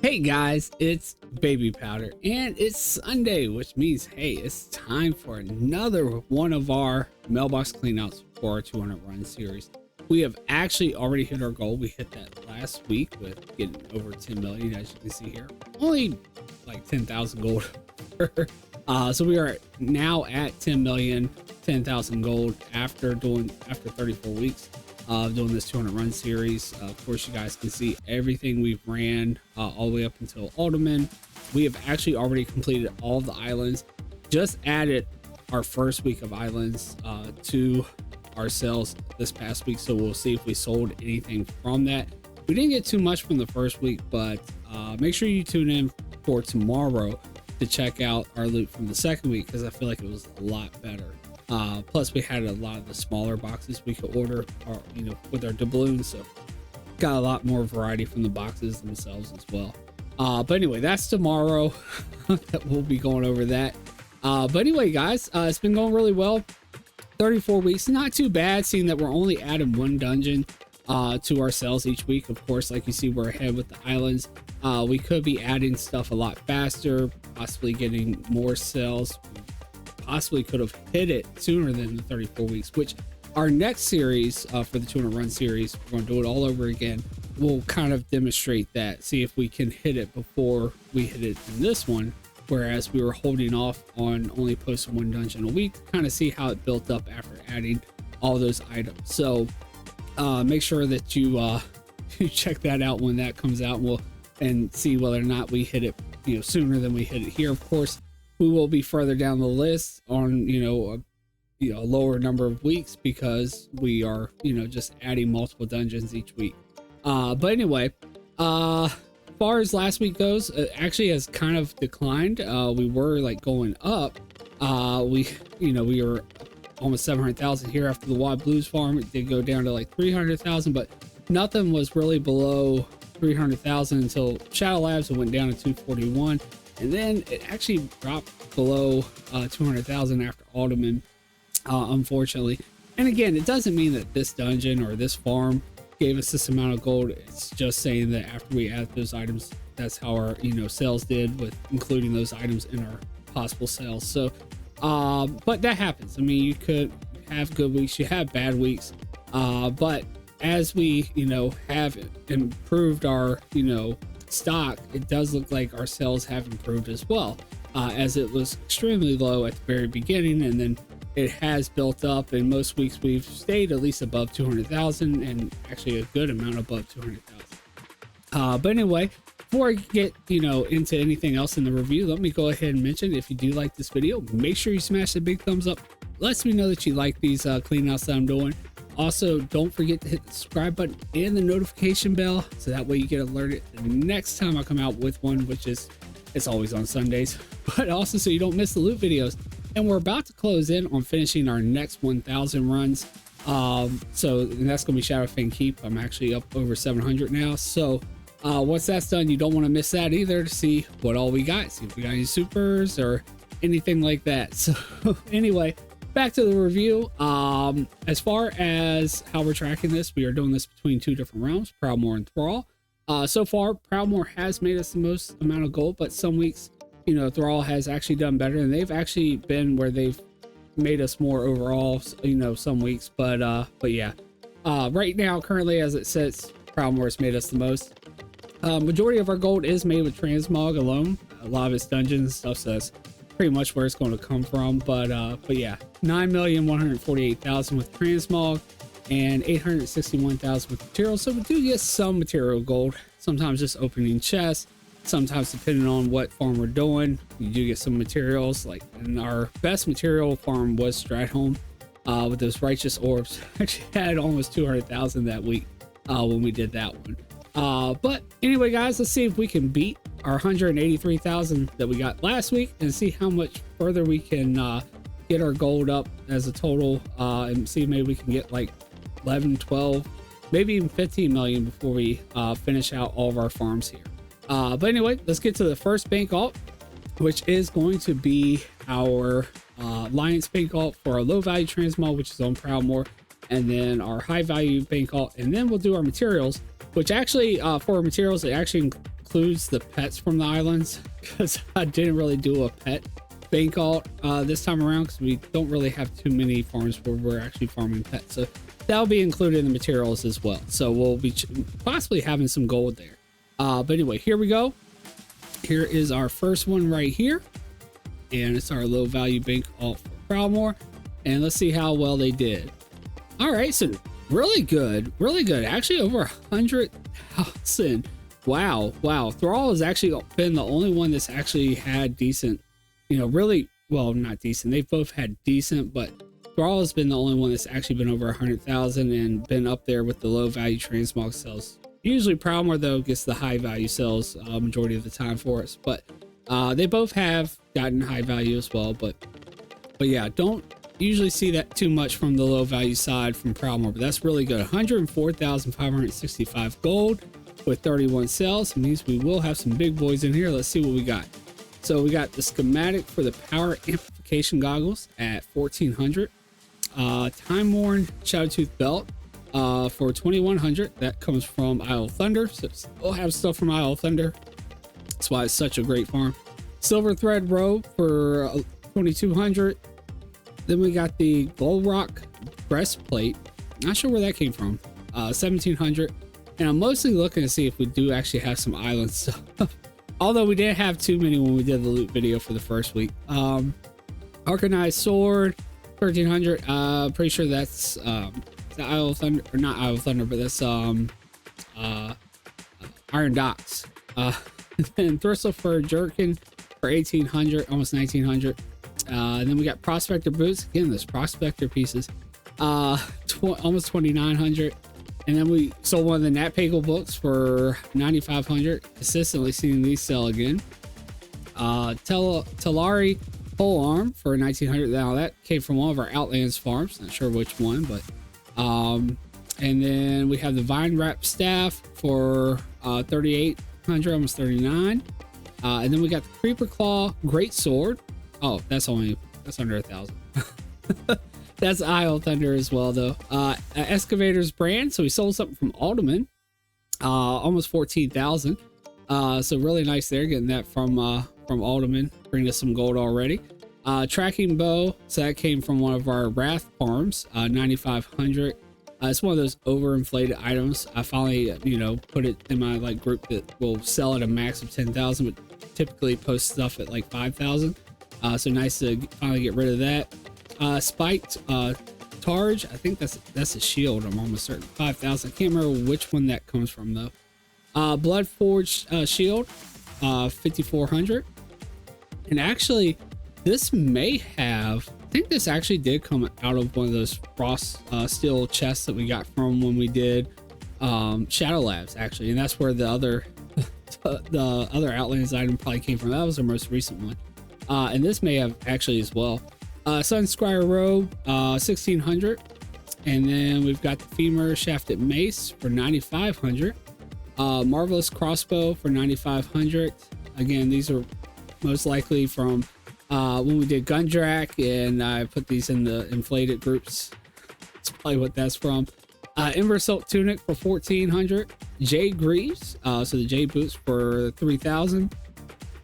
Hey guys, it's Babypowder and it's Sunday, which means hey, it's time for another one of our mailbox cleanouts for our 200 run series. We have actually already hit our goal. We hit that last week with getting over 10 million, as you can see here. Only like 10,000 gold. So we are now at 10 million, 10,000 gold after 34 weeks of doing this 200 run series. Of course, you guys can see everything we've ran all the way up until Alderman. We have actually already completed all of the islands, just added our first week of islands to our sales this past week, so we'll see if we sold anything from that. We didn't get too much from the first week, but make sure you tune in for tomorrow to check out our loot from the second week, because I feel like it was a lot better. Plus we had a lot of the smaller boxes we could order, or with our doubloons, so got a lot more variety from the boxes themselves as well. But anyway, that's tomorrow. That we'll be going over that. But anyway, guys, it's been going really well. 34 weeks, not too bad, seeing that we're only adding one dungeon to our sales each week. Of course, like you see, we're ahead with the islands. We could be adding stuff a lot faster, possibly getting more sales. Possibly could have hit it sooner than the 34 weeks, which our next series for the 200 run series, we're going to do it all over again. We'll kind of demonstrate that, see if we can hit it before we hit it in this one, whereas we were holding off on only posting one dungeon a week to kind of see how it built up after adding all those items. So make sure that you you check that out when that comes out, and see whether or not we hit it sooner than we hit it here. Of course, we will be further down the list on a lower number of weeks, because we are just adding multiple dungeons each week. But anyway, far as last week goes, it actually has kind of declined. We were like going up. We were almost 700,000 here after the Wild Blues farm. It did go down to like 300,000, but nothing was really below 300,000 until Shadow Labs. It went down to 241. And then it actually dropped below 200,000 after Alderman, unfortunately. And again, it doesn't mean that this dungeon or this farm gave us this amount of gold. It's just saying that after we add those items, that's how our sales did, with including those items in our possible sales. So but that happens. I mean, you could have good weeks, you have bad weeks, but as we have improved our stock, it does look like our sales have improved as well, as it was extremely low at the very beginning, and then it has built up, and most weeks we've stayed at least above 200,000, and actually a good amount above 200,000. But anyway, before I get into anything else in the review, let me go ahead and mention, if you do like this video, make sure you smash the big thumbs up. Lets me know that you like these cleanouts that I'm doing. Also, don't forget to hit the subscribe button and the notification bell, so that way you get alerted the next time I come out with one, which is, it's always on Sundays, but also so you don't miss the loot videos. And we're about to close in on finishing our next 1,000 runs. And that's going to be Shadow Fang Keep. I'm actually up over 700 now. So once that's done, you don't want to miss that either, to see what all we got. See if we got any supers or anything like that. So anyway, back to the review. As far as how we're tracking this, we are doing this between two different realms, Proudmoore and Thrall. So far, Proudmoore has made us the most amount of gold, but some weeks, Thrall has actually done better, and they've actually been where they've made us more overall, some weeks. But yeah, right now, currently, as it sits, Proudmoore has made us the most. Majority of our gold is made with transmog alone. A lot of its dungeons and stuff, so that's pretty much where it's going to come from. But yeah, 9,148,000 with transmog and 861,000 with materials. So we do get some material gold, sometimes just opening chests, sometimes depending on what farm we're doing, you do get some materials. Like in our best material farm was Stratholme, with those righteous orbs. Actually had almost 200,000 that week when we did that one. But anyway, guys, let's see if we can beat our 183,000 that we got last week, and see how much further we can get our gold up as a total, and see if maybe we can get like 11, 12, maybe even 15 million before we finish out all of our farms here. But anyway, let's get to the first bank alt, which is going to be our Alliance bank alt for our low value transmog, which is on Proudmoore, and then our high value bank alt, and then we'll do our materials, which actually for our materials, it actually includes the pets from the islands because I didn't really do a pet bank alt this time around because we don't really have too many farms where we're actually farming pets. So that'll be included in the materials as well. So we'll be possibly having some gold there. But anyway, here we go. Here is our first one right here. And it's our low value bank alt for Proudmoore. And let's see how well they did. All right, so really good, really good. Actually over 100,000. Wow. Thrall has actually been the only one that's actually had decent, you know, really, well, not decent. They've both had decent, but Thrall has been the only one that's actually been over 100,000 and been up there with the low value transmog sales. Usually Proudmoore though gets the high value sales majority of the time for us, but they both have gotten high value as well. But yeah, don't usually see that too much from the low value side from Proudmoore, but that's really good. 104,565 gold with 31 sales. It means we will have some big boys in here. Let's see what we got. So we got the schematic for the power amplification goggles at 1,400. Time worn Shadowtooth belt for 2,100. That comes from Isle of Thunder. So we'll have stuff from Isle of Thunder. That's why it's such a great farm. Silver thread robe for 2,200. Then we got the Gold Rock breastplate. Not sure where that came from. 1,700. And I'm mostly looking to see if we do actually have some island stuff. Although we didn't have too many when we did the loot video for the first week. Arcanized sword, 1,300. Pretty sure that's the Isle of Thunder, or not Isle of Thunder, but that's Iron Docks. And Thristle for Jerkin for 1,800, almost 1,900. And then we got Prospector boots. Again, those Prospector pieces. Almost 2,900. And then we sold one of the Nat Pagel books for 9,500. Consistently seeing these sell again. Telari pole arm for 1,900. Now that came from one of our Outlands farms. Not sure which one, but and then we have the Vine Wrap staff for 3,800, almost 39. And then we got the Creeper Claw Great Sword. Oh, that's under 1,000. That's Isle Thunder as well, though. Excavators brand. So we sold something from Alderman, almost 14,000. So really nice there, getting that from Alderman, bringing us some gold already. Tracking bow. So that came from one of our Wrath farms, 9,500. It's one of those overinflated items. I finally, put it in my group that will sell at a max of 10,000, but typically post stuff at 5,000. So nice to finally get rid of that. Spiked Targe, I think that's a shield. I'm almost certain. 5,000. I can't remember which one that comes from though. Blood Forged shield, 5,400. And actually, this may have. I think this actually did come out of one of those frost steel chests that we got from when we did Shadow Labs actually, and that's where the other Outlands item probably came from. That was our most recent one. And this may have actually as well. Sunscryer robe, 1,600. And then we've got the femur shafted mace for 9,500. Marvelous crossbow for 9,500. Again, these are most likely from when we did Gundrak, and I put these in the inflated groups. That's probably what that's from. Ember Silk tunic for 1,400. Jade greaves, so the jade boots for 3,000.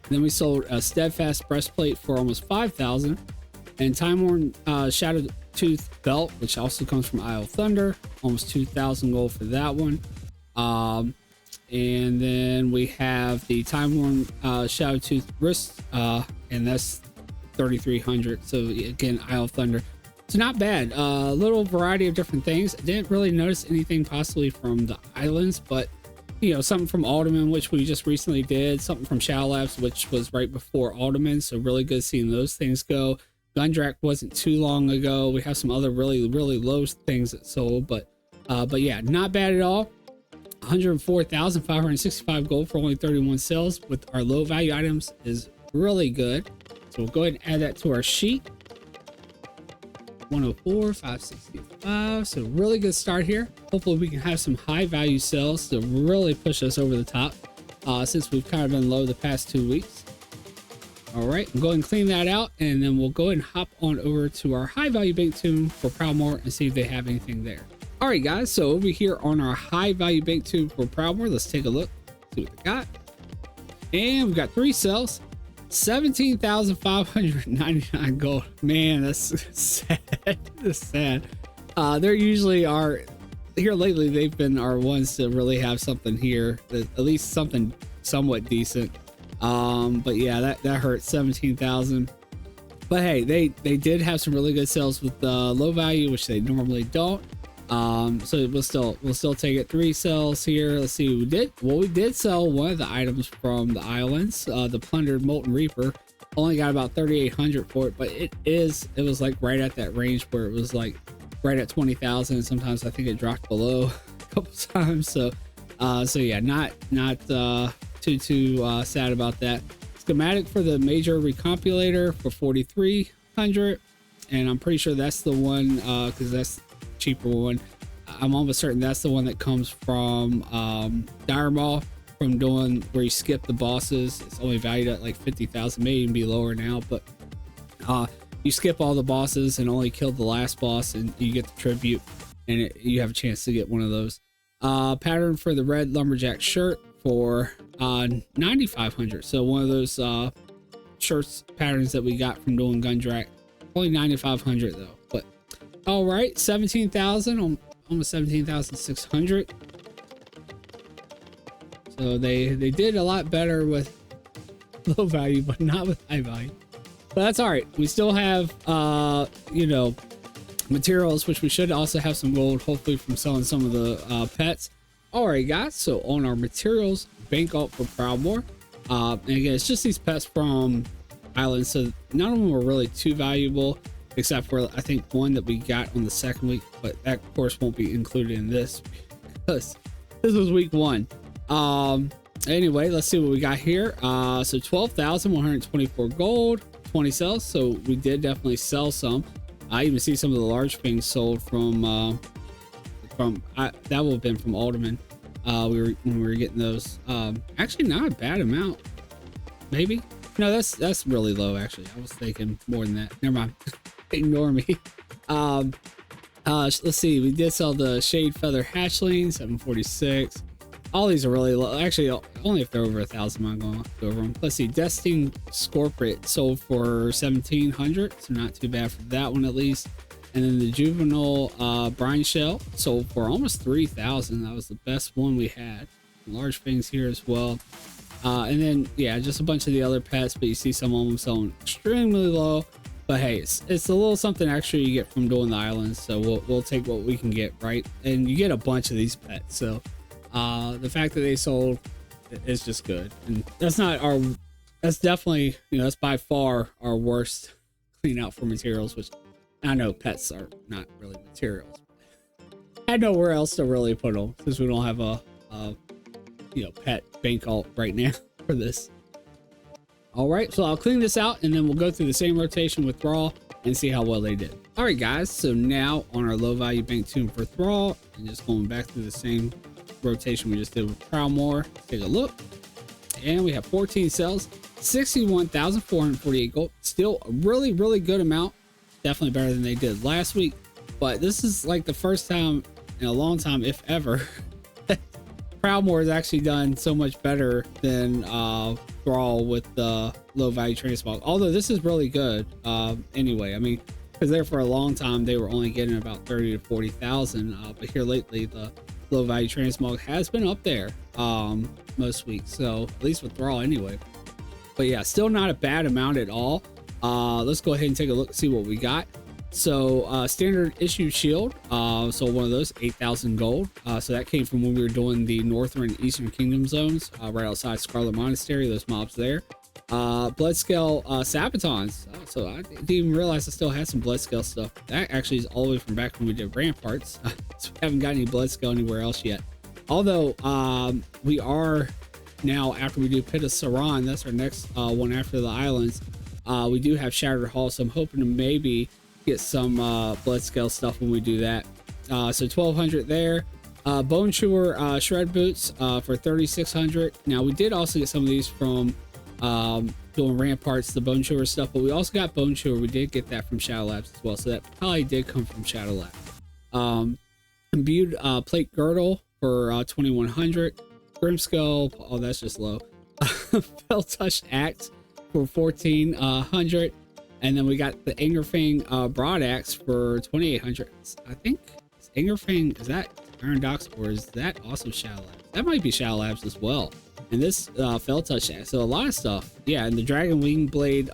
Then we sold a steadfast breastplate for almost 5,000, and time-worn Shadowtooth belt, which also comes from Isle of Thunder, almost 2,000 gold for that one. And then we have the time-worn Shadowtooth wrist, and that's 3,300. So again, Isle of Thunder. So not bad. A little variety of different things. I didn't really notice anything possibly from the islands, but something from Alderman, which we just recently did, something from Shadow Labs, which was right before Alderman. So really good seeing those things go. Gundrak wasn't too long ago. We have some other really, really low things that sold, but yeah, not bad at all. 104,565 gold for only 31 sales with our low value items is really good. So we'll go ahead and add that to our sheet. 104,565. So really good start here. Hopefully we can have some high value sales to really push us over the top since we've kind of been low the past 2 weeks. All right, I'm going to clean that out, and then we'll go ahead and hop on over to our high value bank tomb for Proudmoore and see if they have anything there. All right, guys, so over here on our high value bank tomb for Proudmoore, let's take a look, see what they got. And we've got 3 cells, 17,599 gold. Man, that's sad. That's sad. They're usually our here lately. They've been our ones to really have something here, at least something somewhat decent. But yeah, that hurts. 17,000. But hey, they did have some really good sales with low value, which they normally don't. So we'll still take it. 3 cells here. Let's see what we did. Well, we did sell one of the items from the islands, the plundered molten reaper. Only got about 3,800 for it, but it was like right at that range where it was like right at 20,000. Sometimes I think it dropped below a couple times. So yeah, not too sad about that. Schematic for the major recompilator for 4,300, and I'm pretty sure that's the one because that's the cheaper one. I'm almost certain that's the one that comes from Dire Maw, from doing where you skip the bosses. It's only valued at like 50,000, may even be lower now, but you skip all the bosses and only kill the last boss, and you get the tribute, and you have a chance to get one of those. Pattern for the red lumberjack shirt for 9,500. So one of those shirts patterns that we got from doing Gundrak. Only 9,500 though. But all right, 17,000, almost 17,600. So they did a lot better with low value, but not with high value. But that's all right. We still have materials, which we should also have some gold, hopefully from selling some of the pets. All right, guys. So on our materials, bank alt for Proudmoore. And again, it's just these pets from islands, so none of them were really too valuable, except for I think one that we got on the second week, but that of course won't be included in this because this was week 1. Anyway, let's see what we got here. So 12,124 gold, 20 cells. So we did definitely sell some. I even see some of the large things sold from that will have been from Alderman. When we were getting those. Actually not a bad amount. Maybe. No, that's really low actually. I was thinking more than that. Never mind. Ignore me. Let's see. We did sell the Shade Feather Hatchling, 746. All these are really low. Actually, only if they're over 1,000, I'm going to go over them. Let's see. Destined Scorpret sold for 1,700, so not too bad for that one at least. And then the Juvenile Brine Shell sold for almost 3,000. That was the best one we had. Large things here as well. And then, yeah, just a bunch of the other pets, but you see some of them selling extremely low. But hey, it's a little something extra you get from doing the islands, so we'll take what we can get, right? And you get a bunch of these pets, so the fact that they sold is just good. And that's definitely, that's by far our worst clean out for materials, which I know pets are not really materials. I had nowhere else to really put them since we don't have a pet bank alt right now for this. All right, so I'll clean this out and then we'll go through the same rotation with Thrall and see how well they did. All right, guys, so now on our low value bank tune for Thrall, and just going back through the same rotation we just did with Proudmoore. Take a look, and we have 14 cells, 61,448 gold. Still a really, really good amount. Definitely better than they did last week, but this is like the first time in a long time, if ever, Proudmoore has actually done so much better than Thrall with the low value transmog. Although this is really good anyway. I mean, because there for a long time they were only getting about 30 to 40,000, but here lately the low value transmog has been up there most weeks. So at least with Thrall anyway. But yeah, still not a bad amount at all. Let's go ahead and take a look, see what we got. So standard issue shield, so one of those, 8,000 gold. So that came from when we were doing the Northern and Eastern Kingdom zones, right outside Scarlet Monastery, those mobs there. Bloodscale Sabatons. So I didn't even realize I still had some Bloodscale stuff. That actually is all the way from back when we did Ramparts. So we haven't got any Bloodscale anywhere else yet. Although we are now, after we do Pit of Saran, that's our next one after the islands. We do have Shattered Hall, so I'm hoping to maybe get some Bloodscale stuff when we do that. So 1,200 there. Bone Chewer Shred Boots for 3,600. Now we did also get some of these from doing Ramparts, the Bone Chewer stuff, but we also got Bone Chewer. We did get that from Shadow Labs as well, so that probably did come from Shadow Labs. Imbued Plate Girdle for 2,100. Grimskull, oh, that's just low. Felt Touch Axe for 1400, and then we got the Angerfang Broad Axe for 2800. I think Angerfang, is that Iron Docs, or is that also Shadow Labs? That might be Shadow Labs as well. And this Felt Touch Axe, so a lot of stuff. Yeah, and the Dragon Wing Blade,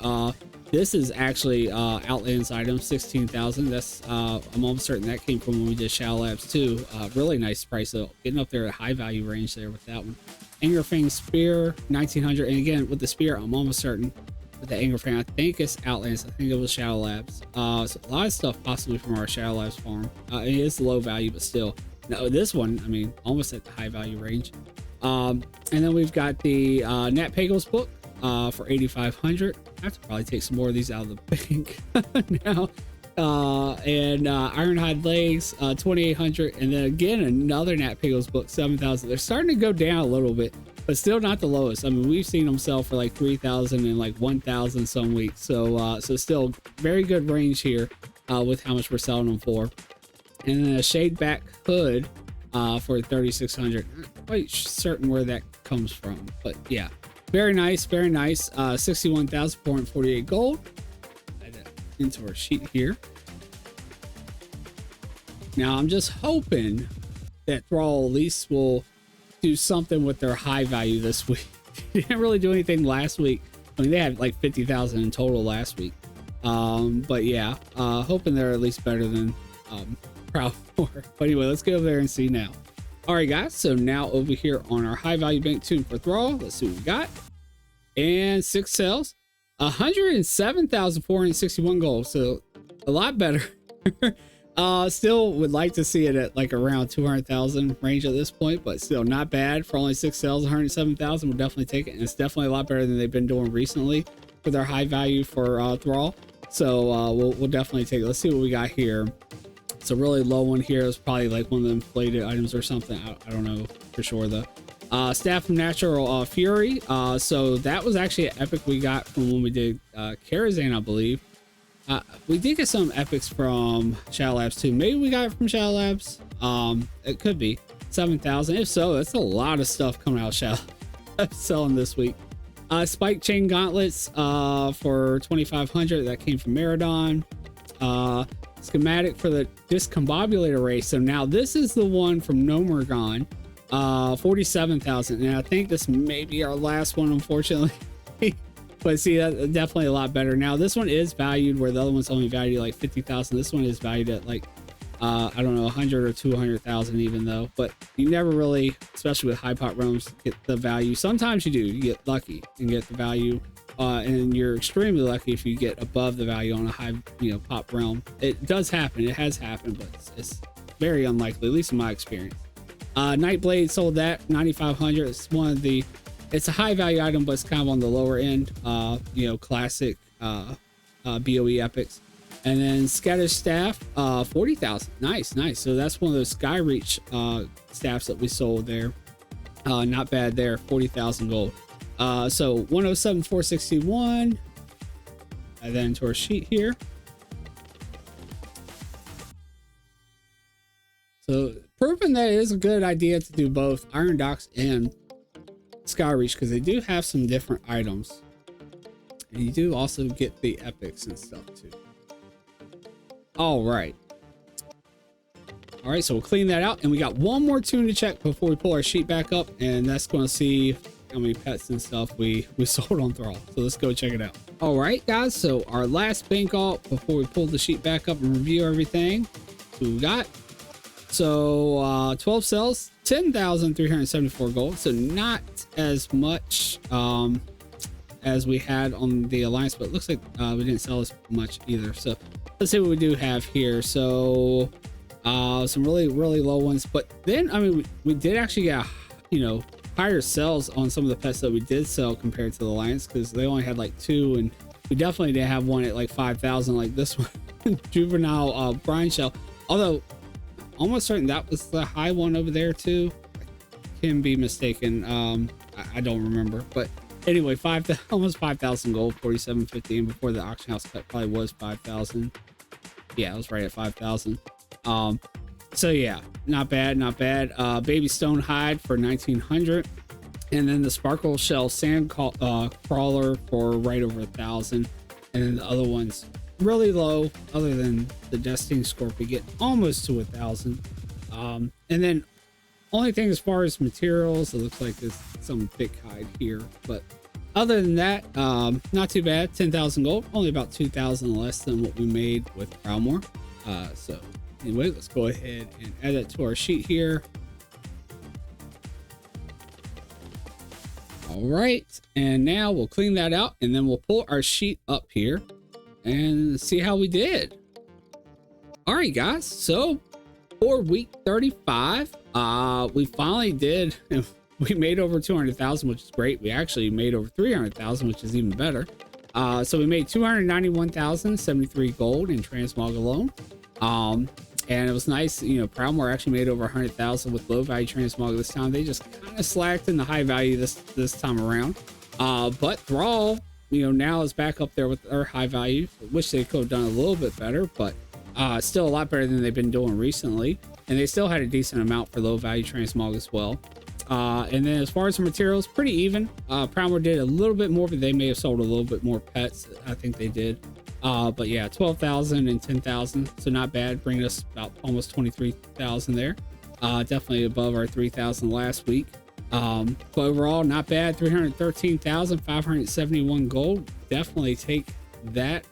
this is actually Outlands item, 16,000. That's I'm almost certain that came from when we did Shadow Labs too. Really nice price, so getting up there at high value range there with that one. Angerfang Spear, 1900, and again with the spear, I'm almost certain with the Angerfang, I think it's Outlands. I think it was Shadow Labs. So a lot of stuff possibly from our Shadow Labs farm. It is low value, but still. Now this one, I mean, almost at the high value range. And then we've got the Nat Pagel's book for 8,500. I have to probably take some more of these out of the bank now. And Ironhide Legs, 2,800, and then again another Nat Pagel's book, 7,000. They're starting to go down a little bit, but still not the lowest. I mean, we've seen them sell for like 3,000 and like 1,000 some weeks, so still very good range here with how much we're selling them for. And then a Shade Back Hood for 3,600. Not quite certain where that comes from, but yeah, very nice, very nice. 61,448 gold. Into our sheet here. Now I'm just hoping that Thrall at least will do something with their high value this week. They didn't really do anything last week. I mean, they had like 50,000 in total last week. But yeah, hoping they're at least better than Proud for. But anyway, let's go over there and see now. All right, guys. So now over here on our high value bank tune for Thrall, let's see what we got. And 6 sales. 107,461 gold, so a lot better. Still would like to see it at like around 200,000 range at this point, but still not bad for only 6 sales. 107,000, we'll definitely take it, and it's definitely a lot better than they've been doing recently for their high value for Thrall. So we'll definitely take it. Let's see what we got here. It's a really low one here. It's probably like one of the inflated items or something. I don't know for sure though. Staff from Natural Fury. So that was actually an epic we got from when we did Karazhan, I believe. We did get some epics from Shadow Labs too. Maybe we got it from Shadow Labs. It could be 7,000. If so, that's a lot of stuff coming out of Shadow Labs selling this week. Spike Chain Gauntlets for 2,500. That came from Meridon. Schematic for the Discombobulator race. So now this is the one from Nomergon. 47,000, and I think this may be our last one, unfortunately. But see, that's definitely a lot better. Now this one is valued where the other one's only valued like 50,000. This one is valued at like I don't know, 100 or 200,000 even though. But you never really, especially with high pot realms, get the value. Sometimes you do, you get lucky and get the value, and you're extremely lucky if you get above the value on a high, pop realm. It does happen, it has happened, but it's very unlikely, at least in my experience. Nightblade sold that 9,500. It's a high value item, but it's kind of on the lower end. Classic BOE epics. And then Scattered Staff, 40,000. Nice. So that's one of those Skyreach staffs that we sold there. Not bad there. 40,000 gold. So 107,461. And then to our sheet here. So proving that it is a good idea to do both Iron Docs and Skyreach, because they do have some different items, and you do also get the epics and stuff too. All right, so we'll clean that out, and we got one more tune to check before we pull our sheet back up, and that's going to see how many pets and stuff we sold on Thrall. So let's go check it out. All right, guys, so our last bank alt before we pull the sheet back up and review everything. So we got 12 cells, 10,374 gold, so not as much as we had on the Alliance, but it looks like we didn't sell as much either. So let's see what we do have here. So some really low ones, but then I mean we did actually get higher sales on some of the pets that we did sell compared to the Alliance, because they only had like 2, and we definitely didn't have one at like 5,000 like this one. Juvenile brine shell, although almost certain that was the high one over there too. I can be mistaken. I don't remember, but anyway, almost 5,000 gold, 47.50, and before the auction house cut probably was 5,000. Yeah, it was right at 5,000. So yeah, not bad. Baby Stone Hide for 1,900. And then the Sparkle Shell Crawler for right over 1,000. And then the other ones really low, other than the Destiny Scorpion get almost to 1,000. And then only thing as far as materials, it looks like there's some thick hide here, but other than that, not too bad. 10,000 gold, only about 2,000 less than what we made with Proudmoore. So anyway, let's go ahead and add it to our sheet here. All right, and now we'll clean that out, and then we'll pull our sheet up here and see how we did. All right, guys, so for week 35, we finally did, we made over 200,000, which is great. We actually made over 300,000, which is even better. So we made 291,073 gold in transmog alone. And it was nice, you know, Proudmoore actually made over 100,000 with low value transmog this time. They just kind of slacked in the high value this time around. But Thrall, you know, now is back up there with our high value. Wish they could have done a little bit better, but still a lot better than they've been doing recently. And they still had a decent amount for low value transmog as well. And then as far as the materials, pretty even. Proudmoore did a little bit more, but they may have sold a little bit more pets. I think they did. But yeah, 12,000 and 10,000. So not bad, bringing us about almost 23,000 there. Definitely above our 3,000 last week. But overall, not bad. 313,571 gold. Definitely take that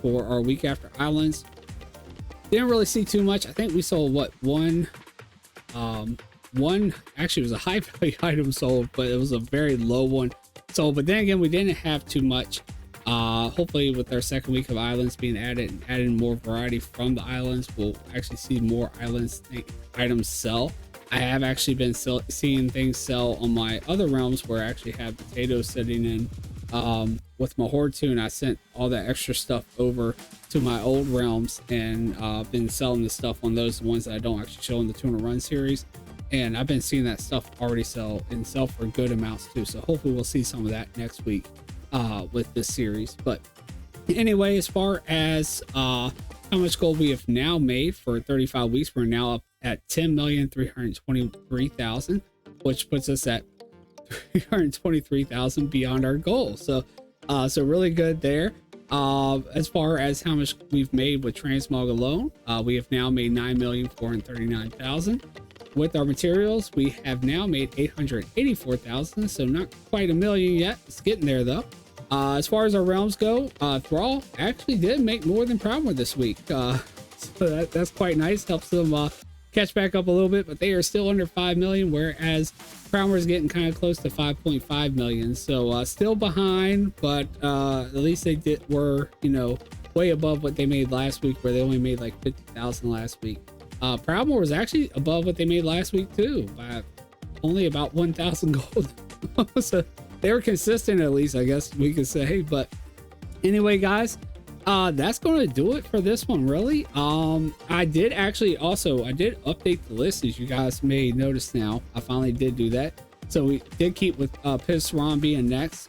for our week after islands. Didn't really see too much. I think we sold what, one actually, it was a high value item sold, but it was a very low one sold. But then again, we didn't have too much. Hopefully with our second week of islands being added and adding more variety from the islands, we'll actually see more items sell. I have actually been seeing things sell on my other realms where I actually have potatoes sitting in with my horde tune. I sent all that extra stuff over to my old realms and been selling the stuff on those ones that I don't actually show in the 200 run series. And I've been seeing that stuff already sell and sell for good amounts too. So hopefully we'll see some of that next week with this series. But anyway, as far as how much gold we have now made for 35 weeks, we're now up at 10,323,000, which puts us at 323,000 beyond our goal. So really good there. As far as how much we've made with transmog alone, we have now made 9,439,000. With our materials, we have now made 884,000, so not quite a million yet. It's getting there though. As far as our realms go, Thrall actually did make more than Proudmoore this week, so that's quite nice. Helps them catch back up a little bit, but they are still under 5 million, whereas Proudmoore is getting kind of close to 5.5 million. So still behind, but at least they were, you know, way above what they made last week, where they only made like 50,000 last week. Proudmoore was actually above what they made last week too, by only about 1,000 gold. So they were consistent, at least, I guess we could say. But anyway, guys, that's going to do it for this one, really. I did update the list, as you guys may notice now. I finally did do that. So we did keep with Pissaron being next.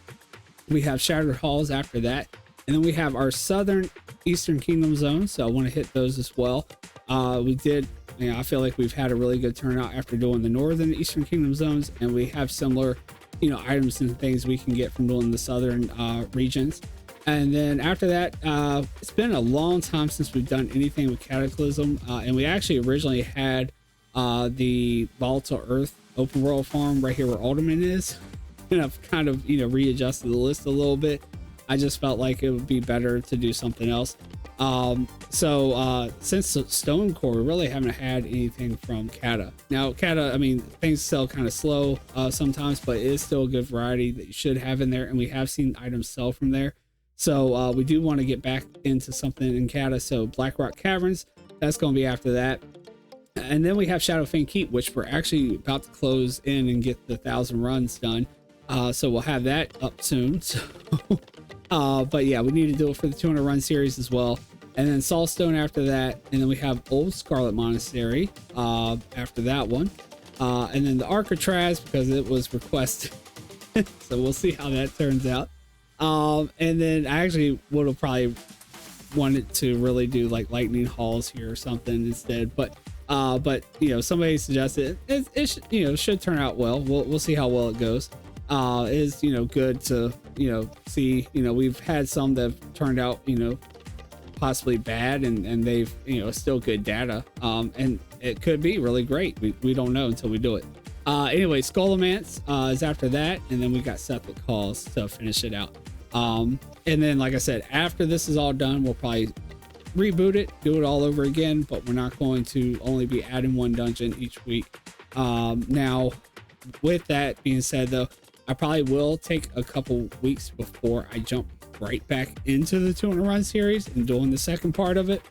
We have Shattered Halls after that. And then we have our Southern Eastern Kingdom zone. So I want to hit those as well. We did, you know, I feel like we've had a really good turnout after doing the Northern Eastern Kingdom zones. And we have similar, you know, items and things we can get from doing the Southern regions. And then after that, it's been a long time since we've done anything with Cataclysm. And we actually originally had the Volatile Earth open world farm right here where Alderman is. And I've kind of, you know, readjusted the list a little bit. I just felt like it would be better to do something else. Since Stone Core, we really haven't had anything from Cata. Now, Cata, I mean, things sell kind of slow sometimes, but it is still a good variety that you should have in there. And we have seen items sell from there. So we do want to get back into something in Cata. So Blackrock Caverns, that's going to be after that. And then we have Shadowfang Keep, which we're actually about to close in and get the 1,000 runs done. So we'll have that up soon. So, but yeah, we need to do it for the 200 run series as well. And then Soulstone after that. And then we have Old Scarlet Monastery after that one. And then the Arcatraz, because it was requested. So we'll see how that turns out. And then I actually would have probably wanted to really do like Lightning Halls here or something instead. But you know, somebody suggested it should turn out well. We'll see how well it goes. is, you know, good to, you know, see. You know, we've had some that have turned out, you know, possibly bad, and they've, you know, still good data, and it could be really great. We don't know until we do it. Anyway, Skullomance is after that, and then we got Septic Calls to finish it out. And then, like I said, after this is all done, we'll probably reboot it, do it all over again, but we're not going to only be adding one dungeon each week. Now, with that being said, though, I probably will take a couple weeks before I jump right back into the 200 run series and doing the second part of it.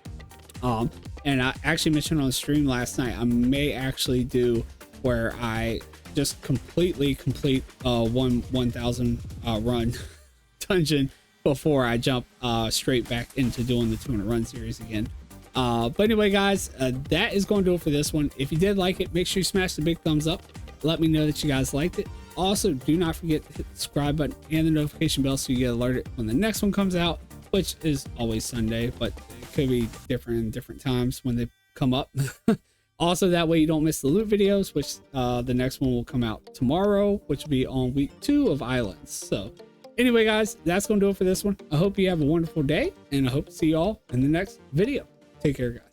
And I actually mentioned on the stream last night, I may actually do where I just completely complete 1000 run dungeon before I jump straight back into doing the 200 run series again. But anyway, guys, that is going to do it for this one. If you did like it, make sure you smash the big thumbs up. Let me know that you guys liked it. Also, do not forget to hit the subscribe button and the notification bell so you get alerted when the next one comes out, which is always Sunday, but it could be different in different times when they come up. Also, that way you don't miss the loot videos, which the next one will come out tomorrow, which will be on week 2 of Islands. So anyway, guys, that's going to do it for this one. I hope you have a wonderful day, and I hope to see you all in the next video. Take care, guys.